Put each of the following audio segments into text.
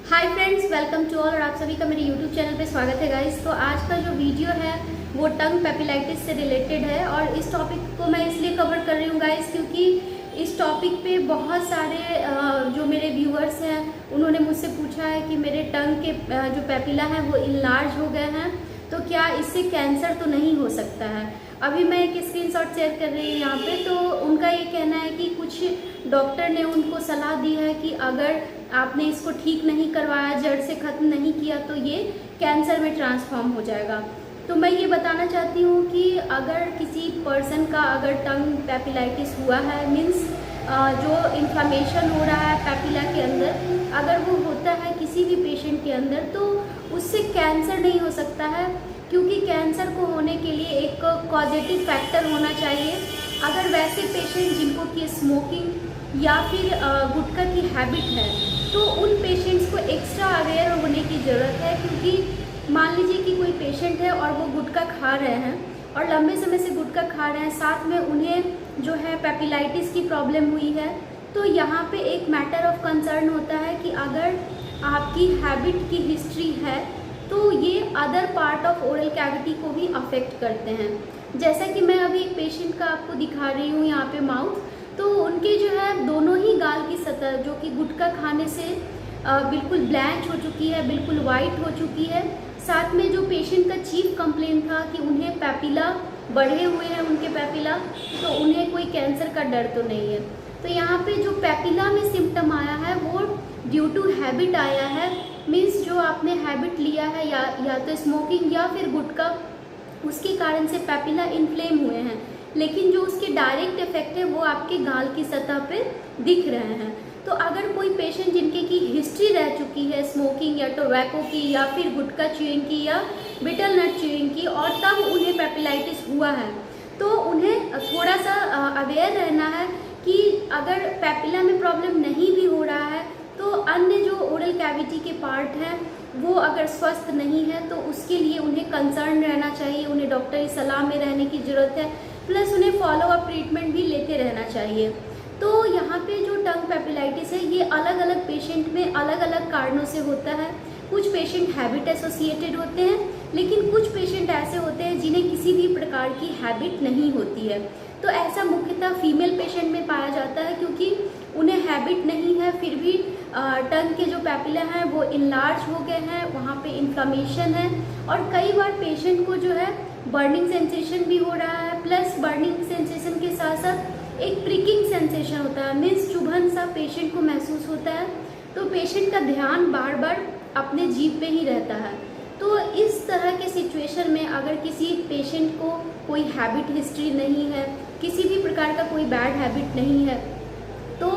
Hi friends, welcome to all. और आप सभी का मेरे यूट्यूब चैनल पे स्वागत है गाइस। तो आज का जो वीडियो है वो टंग पेपिलाइटिस से रिलेटेड है और इस टॉपिक को मैं इसलिए कवर कर रही हूँ गाइस क्योंकि इस टॉपिक पे बहुत सारे जो मेरे व्यूअर्स हैं उन्होंने मुझसे पूछा है कि मेरे टंग के जो पेपिला हैं वो इनलार्ज हो गए हैं, तो क्या इससे कैंसर तो नहीं हो सकता है। अभी मैं एक स्क्रीनशॉट शेयर कर रही हूँ यहाँ पे। तो उनका ये कहना है कि कुछ डॉक्टर ने उनको सलाह दी है कि अगर आपने इसको ठीक नहीं करवाया, जड़ से ख़त्म नहीं किया, तो ये कैंसर में ट्रांसफॉर्म हो जाएगा। तो मैं ये बताना चाहती हूँ कि अगर किसी पर्सन का अगर टंग पेपिलाइटिस हुआ है, मीन्स जो इन्फ्लामेशन हो रहा है पेपिला के अंदर, अगर वो होता है किसी भी पेशेंट के अंदर, तो उससे कैंसर नहीं हो सकता है, क्योंकि कैंसर को होने के लिए एक कॉजेटिव फैक्टर होना चाहिए। अगर वैसे पेशेंट जिनको कि स्मोकिंग या फिर गुटखा की हैबिट है, तो उन पेशेंट्स को एक्स्ट्रा अवेयर होने की ज़रूरत है। क्योंकि मान लीजिए कि कोई पेशेंट है और वो गुटखा खा रहे हैं और लंबे समय से गुटखा खा रहे हैं, साथ में उन्हें जो है पेपिलाइटिस की प्रॉब्लम हुई है, तो यहाँ पे एक मैटर ऑफ कंसर्न होता है कि अगर आपकी हैबिट की हिस्ट्री है तो ये other part of oral cavity को भी अफेक्ट करते हैं। जैसा कि मैं अभी एक पेशेंट का आपको दिखा रही हूँ यहाँ पे माउथ, तो उनके जो है दोनों ही गाल की सतह जो कि गुटखा खाने से बिल्कुल ब्लैंच हो चुकी है, बिल्कुल वाइट हो चुकी है। साथ में जो पेशेंट का चीफ कंप्लेंट था कि उन्हें पेपिला बढ़े हुए हैं, उनके पेपिला, तो उन्हें कोई कैंसर का डर तो नहीं है। तो यहाँ पे जो पेपिला में सिम्टम आया है वो ड्यू टू हैबिट आया है। मीन्स जो आपने हैबिट लिया है या तो स्मोकिंग या फिर गुटखा, उसके कारण से पेपिला इन्फ्लेम हुए हैं, लेकिन जो उसके डायरेक्ट इफेक्ट है वो आपके गाल की सतह पे दिख रहे हैं। तो अगर कोई पेशेंट जिनके की हिस्ट्री रह चुकी है स्मोकिंग या टोबैको की या फिर गुटखा च्यूइंग की या बिटल नट च्यूइंग की, और तब उन्हें पेपिलाइटिस हुआ है, तो उन्हें थोड़ा सा अवेयर रहना है कि अगर पेपिला में प्रॉब्लम नहीं भी हो रहा है तो अन्य जो ओरल कैविटी के पार्ट हैं वो अगर स्वस्थ नहीं है तो उसके लिए उन्हें कंसर्न रहना चाहिए, उन्हें डॉक्टरी सलाह में रहने की ज़रूरत है, प्लस उन्हें फॉलो अप ट्रीटमेंट भी लेते रहना चाहिए। तो यहाँ पे जो टंग पेपिलाइटिस है ये अलग अलग पेशेंट में अलग अलग कारणों से होता है। कुछ पेशेंट हैबिट एसोसिएटेड होते हैं, लेकिन कुछ पेशेंट ऐसे होते हैं जिन्हें किसी भी प्रकार की हैबिट नहीं होती है। तो ऐसा मुख्यतः फीमेल पेशेंट में पाया जाता है, क्योंकि उन्हें हैबिट नहीं है, फिर भी टंग के जो पेपिला हैं वो इनलार्ज हो गए हैं, वहाँ पे इन्फ्लामेशन है, और कई बार पेशेंट को जो है बर्निंग सेंसेशन भी हो रहा है, प्लस बर्निंग सेंसेशन के साथ साथ एक प्रिकिंग सेंसेशन होता है, मीन्स चुभन सा पेशेंट को महसूस होता है। तो पेशेंट का ध्यान बार बार अपने जीभ पे ही रहता है। तो इस तरह के सिचुएशन में अगर किसी पेशेंट को कोई हैबिट हिस्ट्री नहीं है, किसी भी प्रकार का कोई बैड हैबिट नहीं है, तो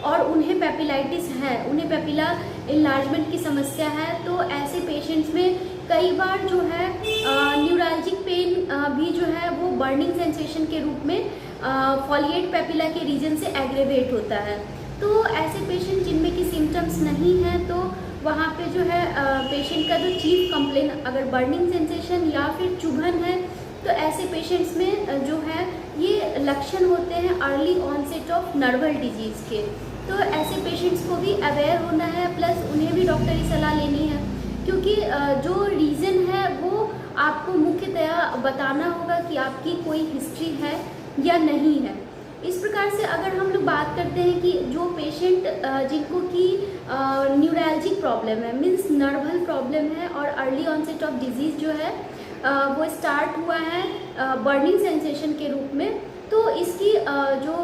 और उन्हें पेपिलाइटिस है, उन्हें पेपिला इनलार्जमेंट की समस्या है, तो ऐसे पेशेंट्स में कई बार जो है न्यूरल्जिक पेन भी जो है वो बर्निंग सेंसेशन के रूप में फॉलिएट पेपिला के रीजन से एग्रेवेट होता है। तो ऐसे पेशेंट जिनमें की सिम्टम्स नहीं हैं, तो वहाँ पे जो है पेशेंट का जो चीफ कंप्लेन अगर बर्निंग सेंसेशन या फिर चुभन है, तो ऐसे पेशेंट्स में जो है ये लक्षण होते हैं early onset of Narwal disease के। तो ऐसे पेशेंट्स को भी अवेयर होना है, प्लस उन्हें भी डॉक्टरी सलाह लेनी है, क्योंकि जो रीज़न है वो आपको मुख्यतया बताना होगा कि आपकी कोई हिस्ट्री है या नहीं है। इस प्रकार से अगर हम लोग बात करते हैं कि जो पेशेंट जिनको कि न्यूरल्जिक प्रॉब्लम है, मीन्स नर्वल प्रॉब्लम है, और अर्ली ऑनसेट ऑफ डिजीज़ जो है वो स्टार्ट हुआ है बर्निंग सेंसेशन के रूप में, तो इसकी जो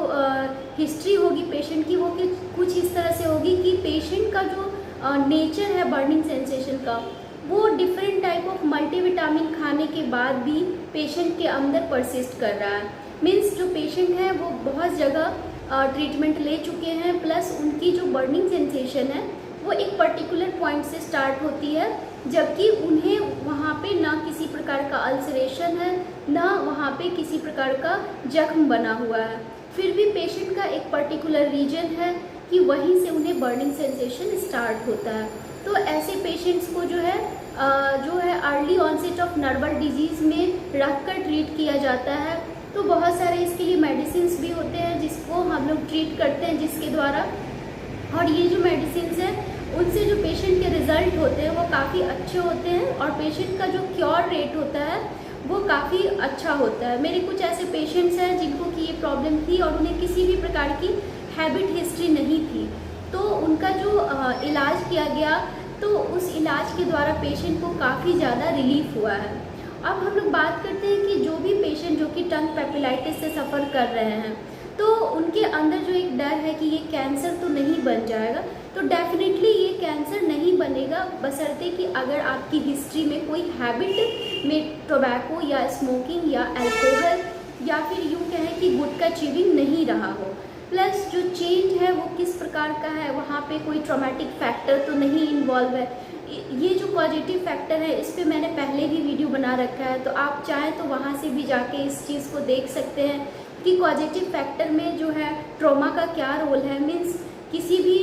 हिस्ट्री होगी पेशेंट की वो कुछ इस तरह से होगी कि पेशेंट का जो नेचर है बर्निंग सेंसेशन का, वो डिफरेंट टाइप ऑफ मल्टीविटामिन खाने के बाद भी पेशेंट के अंदर परसिस्ट कर रहा है। मीन्स जो पेशेंट है वो बहुत जगह ट्रीटमेंट ले चुके हैं, प्लस उनकी जो बर्निंग सेंसेशन है वो एक पर्टिकुलर पॉइंट से स्टार्ट होती है, जबकि उन्हें वहाँ पे ना किसी प्रकार का अल्सरेशन है, ना वहाँ पे किसी प्रकार का जख्म बना हुआ है, फिर भी पेशेंट का एक पर्टिकुलर रीजन है कि वहीं से उन्हें बर्निंग सेंसेशन स्टार्ट होता है। तो ऐसे पेशेंट्स को जो है early onset of Narwal disease में रख कर ट्रीट किया जाता है। तो बहुत सारे इसके लिए मेडिसिन भी होते हैं जिसको हम लोग ट्रीट करते हैं जिसके द्वारा, और ये जो मेडिसिन है उनसे जो पेशेंट के रिजल्ट होते हैं वो काफ़ी अच्छे होते हैं और पेशेंट का जो क्योर रेट होता है वो काफ़ी अच्छा होता है। मेरे कुछ ऐसे पेशेंट्स हैं जिनको कि ये प्रॉब्लम थी और उन्हें किसी भी प्रकार की हैबिट हिस्ट्री नहीं थी, तो उनका जो इलाज किया गया तो उस इलाज के द्वारा पेशेंट को काफ़ी ज़्यादा रिलीफ हुआ है। अब हम लोग बात करते हैं कि जो भी पेशेंट जो कि टंग पेपिलाइटिस से सफ़र कर रहे हैं तो उनके अंदर जो एक डर है कि ये कैंसर तो नहीं बन जाएगा, तो डेफिनेटली ये कैंसर नहीं बनेगा बशर्ते कि अगर आपकी हिस्ट्री में कोई हैबिट में टोबैको या स्मोकिंग या अल्कोहल या फिर यूँ कहें कि गुटखा च्यूइंग नहीं रहा हो। प्लस जो चेंज है वो किस प्रकार का है, वहाँ पे कोई ट्रॉमेटिक फैक्टर तो नहीं इन्वॉल्व है। ये जो पॉजिटिव फैक्टर है इस पे मैंने पहले भी वीडियो बना रखा है, तो आप चाहें तो वहाँ से भी जाके इस चीज़ को देख सकते हैं कि पॉजिटिव फैक्टर में जो है ट्रॉमा का क्या रोल है। मीन्स किसी भी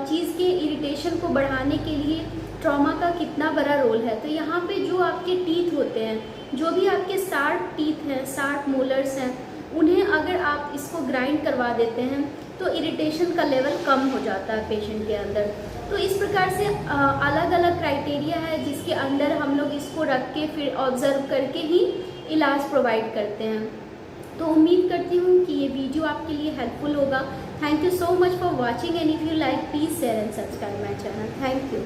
चीज़ के इरिटेशन को बढ़ाने के लिए ट्रॉमा का कितना बड़ा रोल है। तो यहाँ पे जो आपके टीथ होते हैं, जो भी आपके शार्प टीथ हैं, शार्प मोलर्स हैं, उन्हें अगर आप इसको ग्राइंड करवा देते हैं तो इरिटेशन का लेवल कम हो जाता है पेशेंट के अंदर। तो इस प्रकार से अलग अलग क्राइटेरिया है जिसके अंदर हम लोग इसको रख के फिर ऑब्जर्व करके ही इलाज प्रोवाइड करते हैं। तो उम्मीद करती हूँ कि ये वीडियो आपके लिए हेल्पफुल होगा। Thank you so much for watching and if you like please share and subscribe my channel. Thank you.